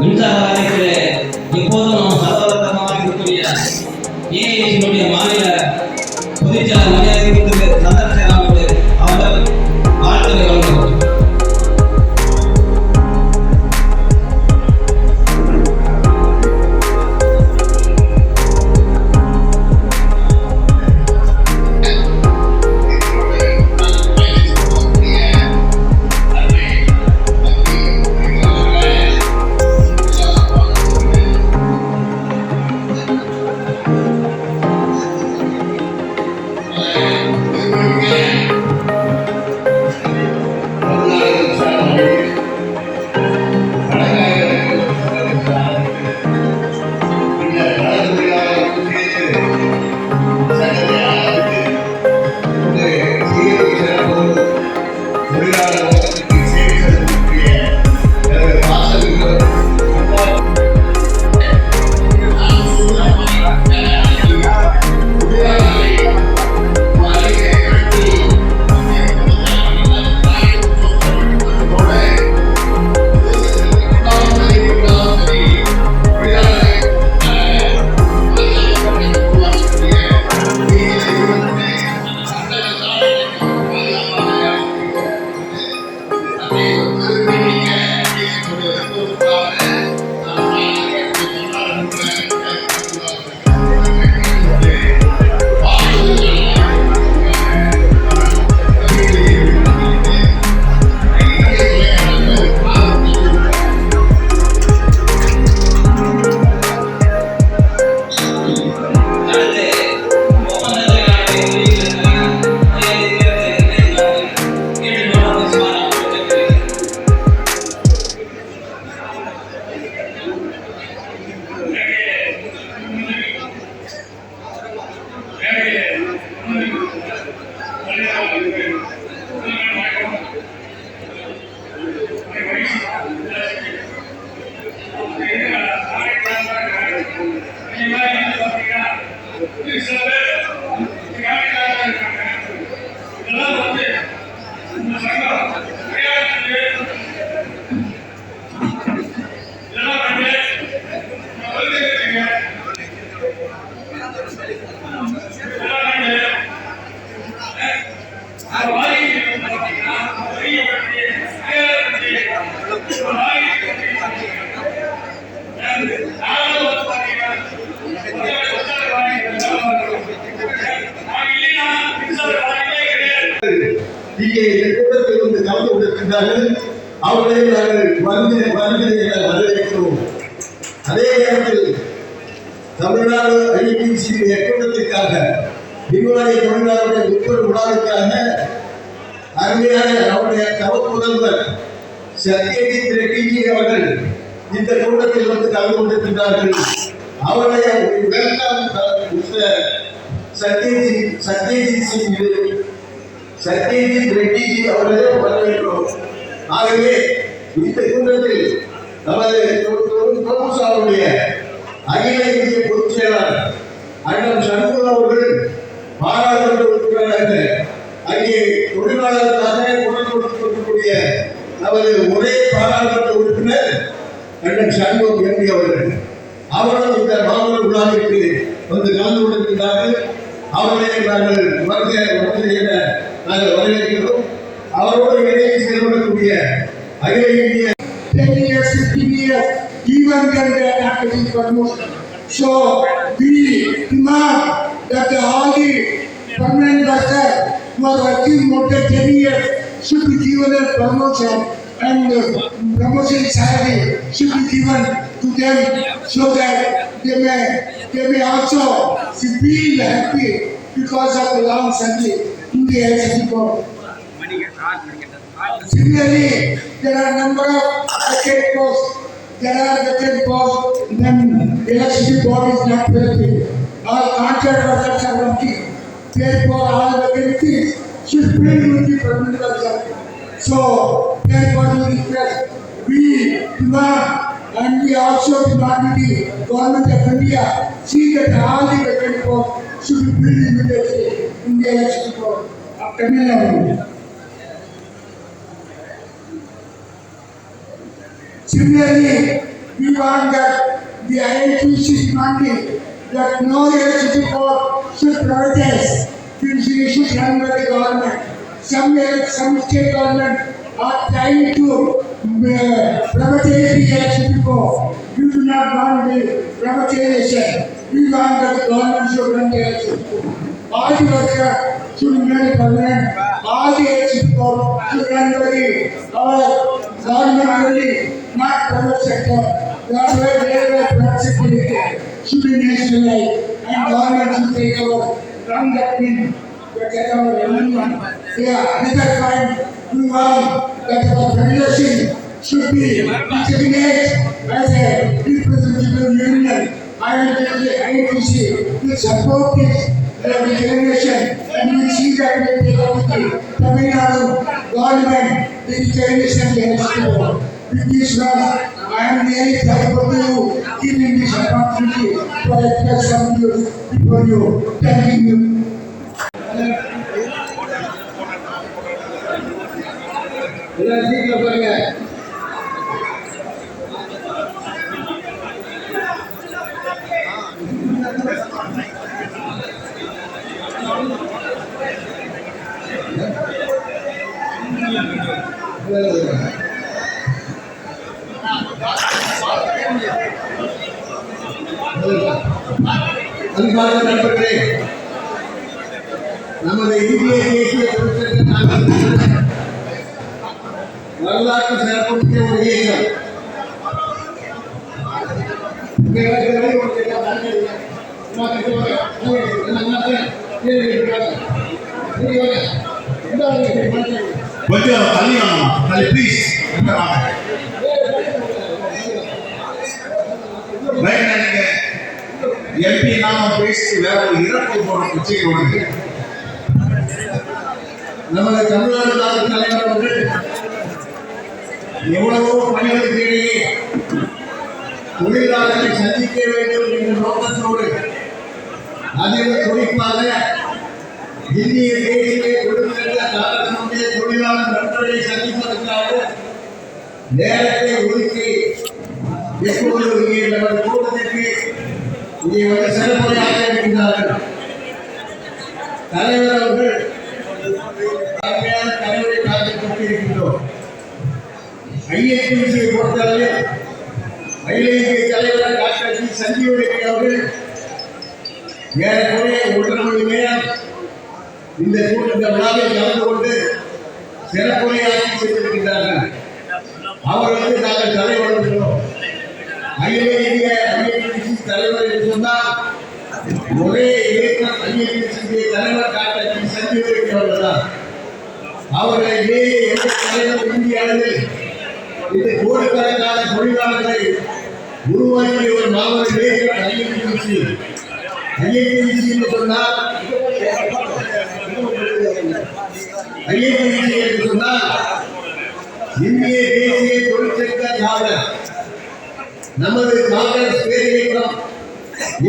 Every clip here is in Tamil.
மின்சார வாரியத்திலே எப்போதும் நாம் சர்வதர்மமாக இருக்கக்கூடிய ஏஐசியினுடைய மாநில பொதுச்செயலாளர் மரியாதைக்கு சந்தர்சனம் அவர்கள் வாழ்த்துறை வழங்குகிறார். இங்கே கூட்டத்தில் வந்து கலந்து கொண்டிருக்கின்றார்கள். அவர்களை நாங்கள் வரவேற்கிறோம். அதே நேரத்தில் தமிழ்நாடு ஐபிசி கூட்டத்திற்காக விரிவாரிய தொழிலாளருடைய உட்பட விழாவிற்காக அருமையான அவருடைய முதல்வர் சத்யஜித் ரெட்டிஜி அவர்கள் இந்த கூட்டத்தில் வந்து கலந்து கொண்டிருக்கின்றார்கள். அவருடைய சத்யஜித் ரெட்டிஜி அவர்களே வரவேற்கிறோம். ஆகவே இந்த கூட்டத்தில் நமது தோமுசாவுடைய அகில இந்திய பொதுச் செயலாளர் அண்ணன் சண்முகம் அவர்கள் பாராளுமன்ற உறுப்பினராக அங்கே தொழிலாளர்களுக்காக குரல் கொடுத்துக் கொண்டிருக்கக்கூடிய நமது ஒரே பாராளுமன்ற உறுப்பினர் அண்ணன் சண்முகம் எம்பி அவர்கள் அவர்களும் இந்த மாநில விழாவிற்கு வந்து கலந்து கொண்டிருக்கின்றார்கள். அவர்களை நாங்கள் நாங்கள் வரவேற்கிறோம். அவரோடு இணைந்து செயல்படக்கூடிய அகில இந்திய 10 years, 15 years, even can get academic promotion. So we demand that all the permanent workers who are working more than 10 years should be given a promotion, and promotion salary should be given to them so that they may also feel happy because of the long service in the LCD board. Similarly, there are a number of vacant posts. There are vacant posts, then the electricity board is not working. All contract workers are working. Therefore, all vacancies should bring with the permanent workers. So, therefore, we request, we demand, and we also demand the government of India see that all the vacant posts should be filled immediately in the electricity board of Tamil Nadu. Similarly, we want that the IITC demanding that no electricity board should privatize. It should run by the government. Some state government are trying to privatize the electricity board. We do not want the privatization. We want that the government should run the electricity board. All the workers should remain permanent. All the electricity board should run by our government only, not private sector. That's why wherever private sector is there, should be nationalized and government should take over. Run that thing. Get our revenue. Yeah, another point we want that our federation should be designated as a representative union. I will tell the ITC will support this determination and we see that we take up the Tamil Nadu government the determination against the war. With this one, I am really thankful to you giving this opportunity to express some views before you. Thank you. எல்லாரும் சீட்ல பாருங்க. அன்பார்ந்த நண்பர்களே, நமது இந்திய தேசிய தொழிற்சங்க வரலாற்று சிறப்புமிக்க ஒரு இயக்கம். கொஞ்சம் தள்ளி வாங்கம்மா, தள்ளி ப்ளீஸ். நீங்க எம்பி நாம பேசி வேற ஒரு இறப்பு போன பிரச்சனை ஒன்று. நமது தமிழ்நாடு காங்கிரஸ் தலைவர் அவர்கள் எவ்வளவோ பணிகளுக்கு இடையே தொழிலாளர்களை சந்திக்க வேண்டும் என்ற நோக்கத்தோடு அதில் குறிப்பாக இந்திய தேசிய தொழிற்சங்க காங்கிரசுடைய தொழிலாளர் நண்பர்களை சந்திப்பதற்காக நேரத்தை ஒதுக்கி எப்போது இங்கே நமது கூட்டத்திற்கு இங்கே வந்து சிறப்புரையாக இருக்கின்றார்கள். தலைவர் அவர்கள் அருமையான தலைவரை காத்துக் கொண்டிருக்கின்றோம். ஐஎன்டிசியை பொறுத்தவரையில் அகில இந்திய தலைவர் டாக்டர் ஜி சஞ்சீவ் ரெட்டி அவர்கள் ஏறக்குறைய 1.5 மணி நேரம் இந்த விழாவில் கலந்து கொண்டு சிறப்புரையாற்றி சென்றிருக்கின்றார்கள். அவர்களுக்கு நாங்கள் தலை வழங்குகிறோம். அகில இந்திய ஐஎன்டிசி தலைவர் என்று சொன்னால் ஒரே இயக்கம் ஐஎன்டிசி தலைவர் டாக்டர் ஜி சஞ்சீவ் ரெட்டி அவர்கள்தான். அவர்களை வேறு எந்த தலைவர் இந்திய அளவில் இந்த கோடிக்கணக்கான தொழிலாளர்களை உருவாக்கிய ஒரு மாபெரும் இயக்கம் ஐஎன்டிசி. ஐஎன்டிசி என்று சொன்னால் இந்திய தேசிய தொழிற்சங்க காங்கிரஸ். நமது காங்கிரஸ் பேரியக்கம்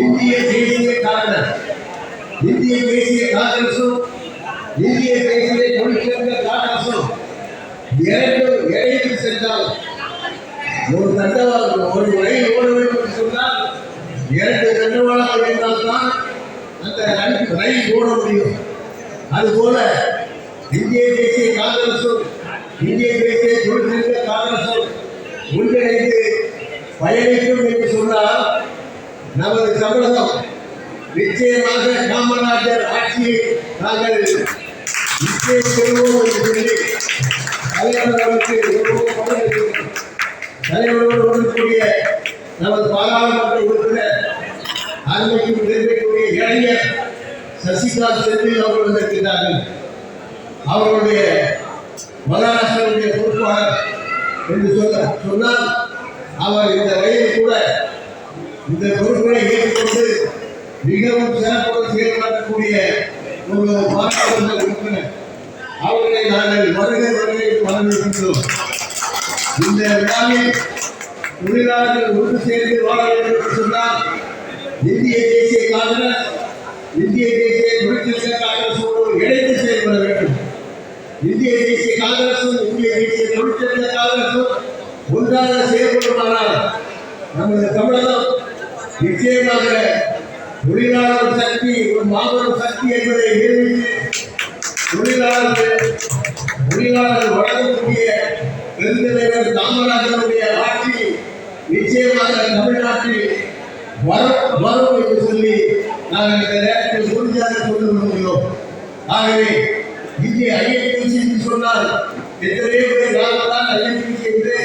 இந்திய தேசிய காங்கிரஸ். இந்திய தேசிய காங்கிரசும் இந்திய தேசிய தொழிற்சங்க காங்கிரசும் இரண்டும் இணைந்து சென்றால் ஒரு தண்டவாளம் ஒரு ரயில் ஓட வேண்டும் என்று சொன்னால் 2 தண்டவாளங்கள் இருந்தால்தான் அந்த ரயில் ஓட முடியும். அதுபோல இந்திய தேசிய காங்கிரசும் இந்திய தேசிய தொழிற்சங்க காங்கிரசும் ஒன்றிணைந்து பயணிக்கும் என்று சொன்னால் நமது தமிழகம் நிச்சயமாக காமராஜர் ஆட்சியை நாங்கள் நிச்சயம் பெறுவோம் என்று சொல்லி தலைவரோடு இருக்கக்கூடிய நமது பாராளுமன்ற உறுப்பினர் அருமைக்கும் இருக்கக்கூடிய இளைஞர் சசிகாந்த் செந்தில் அவர்கள் வந்திருக்கிறார்கள். அவர்களுடைய மகாராஷ்டிராவுடைய பொறுப்பாளர் என்று சொன்னால் அவர் இந்த வயதில் கூட இந்த பொறுப்பை ஏற்றுக்கொண்டு மிகவும் சிறப்பாக செயல்படக்கூடிய ஒரு பாராளுமன்ற உறுப்பினர். அவர்களை நாங்கள் வருகை வரவேற்கின்றோம். இந்த விழாவில் தொழிலாளர்கள் ஒன்று சேர்ந்து வாழ வேண்டும் என்று சொன்னால் இந்திய தேசிய காங்கிரஸ் இந்திய தேசிய தொழிற்சங்க காங்கிரசோடு இணைந்து செயல்பட வேண்டும். இந்திய தேசிய காங்கிரசும் இந்திய தேசிய தொழிற்சங்க காங்கிரசும் ஒன்றாக செயல்படுமானால் நமது தமிழகம் நிச்சயமாக தொழிலாளர் சக்தி ஒரு மாபெரும் சக்தி என்பதை நிரூபித்து தொழிலாளர்கள் வழங்கக்கூடிய பெருந்தலைவர் காமராஜருடைய ஆட்சி நிச்சயமாக தமிழ்நாட்டில் வரும் என்று சொல்லி நாங்கள் இந்த நேரத்தில் உறுதியாக சொல்ல விரும்புகிறோம். ஆகவே இங்கே ஐஎன்டிசி என்று சொன்னால் எத்தனையோ பேர் நாங்கள் தான் ஐஎன்டிசி என்று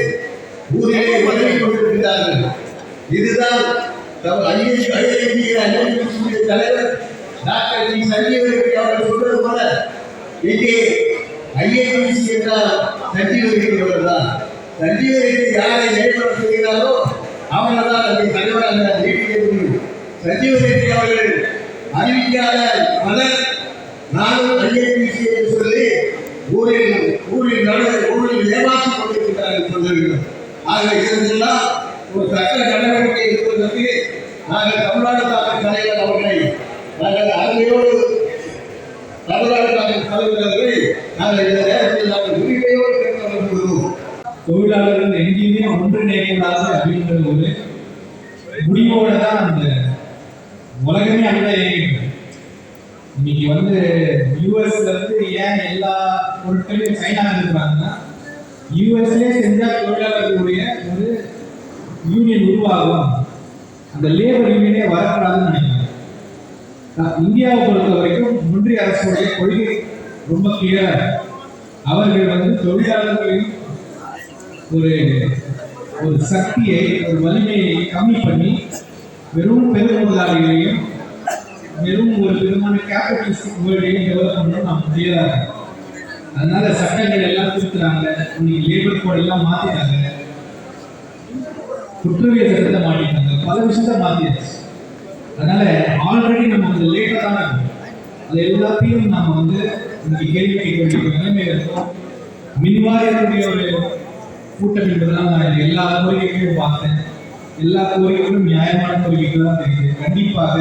ஊரிலே உதவி கொண்டிருக்கிறார்கள். இதுதான் ஐஎன்டிசி தலைவர் டாக்டர் டி சஞ்சீவ ரெட்டி அவர்கள் சொல்வது போல இங்கே ஐஎன்டிசி என்றால் சஞ்சீவ ரெட்டி அவர்கள் தான். சஞ்சீவ ரெட்டி யாரை நியமனம் செய்கிறாரோ அவர்கள் தான் அதை தலைவராக நீடிக்க முடியும். சஞ்சீவ ரெட்டி அவர்கள் அறிவிக்காத பலர் நானும் ஐஎன்டிசி என்று சொல்லி ஊரில் ஏமாற்றிக் கொண்டிருக்கிறார்கள் சொல்லுகிறோம். ஆக இதெல்லாம் ஒரு சட்ட நடவடிக்கை இருப்பதற்கு நாங்கள் தமிழ்நாடு காங்கிரஸ் தலைவர் அவர்களை நாங்கள் அருமையோடு தமிழ்நாடு காங்கிரஸ் தலைவர்களை நாங்கள் இந்த நேரத்தில் நாங்கள் உரிமையோடு கேட்க விரும்புகிறோம். தொழிலாளர்கள் எங்கேயுமே ஒன்றிணைக்கூடாது அப்படின்ற ஒரு முடிவோட தான் அந்த உலகமே அங்கே இயங்கிட்டு. இன்னைக்கு வந்து யூஎஸ்ல இருந்து ஏன் எல்லா பொருட்களையும் சைனா இருக்கிறாங்கன்னா யூஎஸ்லேயே செஞ்சா தொழிலாளர்களுடைய ஒரு யூனியன் உருவாகும், அந்த லேபர் யூனியனே வரக்கூடாதுன்னு நினைக்கிறாங்க. இந்தியாவை பொறுத்த வரைக்கும் ஒன்றிய அரசுடைய கொள்கை ரொம்ப கிளியரா, அவர்கள் வந்து தொழிலாளர்களின் ஒரு சக்தியை ஒரு வலிமையை கம்மி பண்ணி வெறும் பெருமுதலாளிகளையும் வெறும் ஒரு விதமான கேபிட்டலிஸ்டிக் வேர்ல்டையும் டெவலப் பண்ணணும் நம்ம முடியாத. அதனால சட்டங்கள் எல்லாம் திருத்துறாங்க, இன்னைக்கு லேபர் கோட் எல்லாம் மாத்திட்டாங்க, குற்றவியல் சட்டத்தை மாட்டிட்டாங்க, பல விஷயத்த மாத்தியாச்சு. அதனால ஆல்ரெடி நம்ம கொஞ்சம் லேட்டாக தான் இருக்கும். அது எல்லாத்தையும் நம்ம வந்து இன்னைக்கு கேள்வி கேட்க வேண்டிய நிலைமையில இருக்கோம். மின்வாரியத்துடைய ஒரு கூட்டம் என்பதெல்லாம் நான் எல்லா கோரிக்கைகளையும் பார்த்தேன். எல்லா கோரிக்கைகளும் நியாயமான கோரிக்கைகள் தான் தெரியுது. கண்டிப்பாக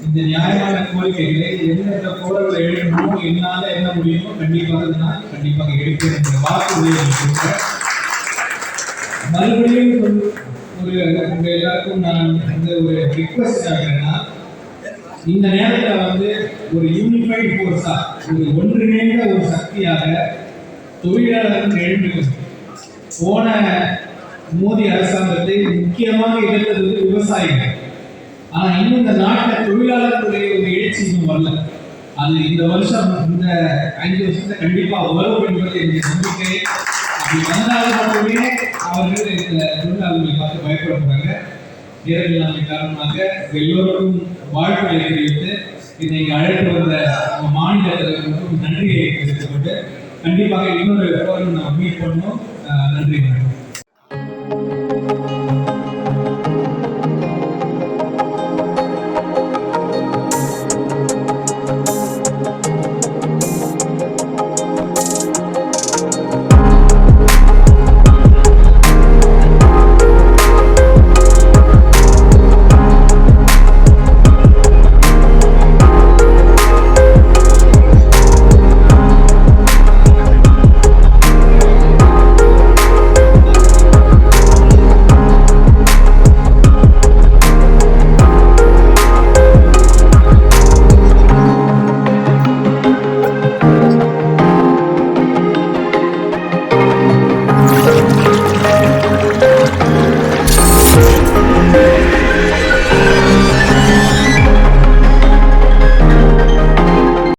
இந்த நியாயமான கோரிக்கைகளை எந்தெந்த கோரங்களை எழுதணுமோ என்னால என்ன முடியுமோ கண்டிப்பாக நான் எடுப்பேன் என்ற வாக்குறுதியை மறுபடியும் உங்க எல்லாருக்கும் நான் இந்த ஒரு ரிக்வெஸ்ட் ஆகிறேன்னா, இந்த நேரத்தில் வந்து ஒரு யூனிஃபைட் ஃபோர்ஸா ஒரு ஒன்றிணைந்த ஒரு சக்தியாக தொழிலாளர்கள் எழுந்துக்கணும். போன மோடி அரசாங்கத்தை முக்கியமாக எதிர்த்தது விவசாயிகள். ஆனா இன்னும் இந்த நாட்டில் தொழிலாளர்களுடைய ஒரு எழுச்சி இன்னும் வரல. அது இந்த வருஷம் இந்த 5 வருஷத்துல கண்டிப்பா வரும் என்பது என்னுடைய நம்பிக்கை. அப்படி வந்தாலும் மட்டுமே அவர்கள் இந்த தொழிலாளர்களை பார்த்து பயப்படுறாங்க. நேரமில்லாமை காரணமாக எல்லோருக்கும் வாழ்த்துக்களை தெரிவித்து இன்னைக்கு அழைத்து வந்த மாநில தலைவர்களுக்கும் நன்றியை தெரிவித்துக் கொண்டு கண்டிப்பாக இன்னொரு நம்ம மீட் பண்ணோம். நன்றி.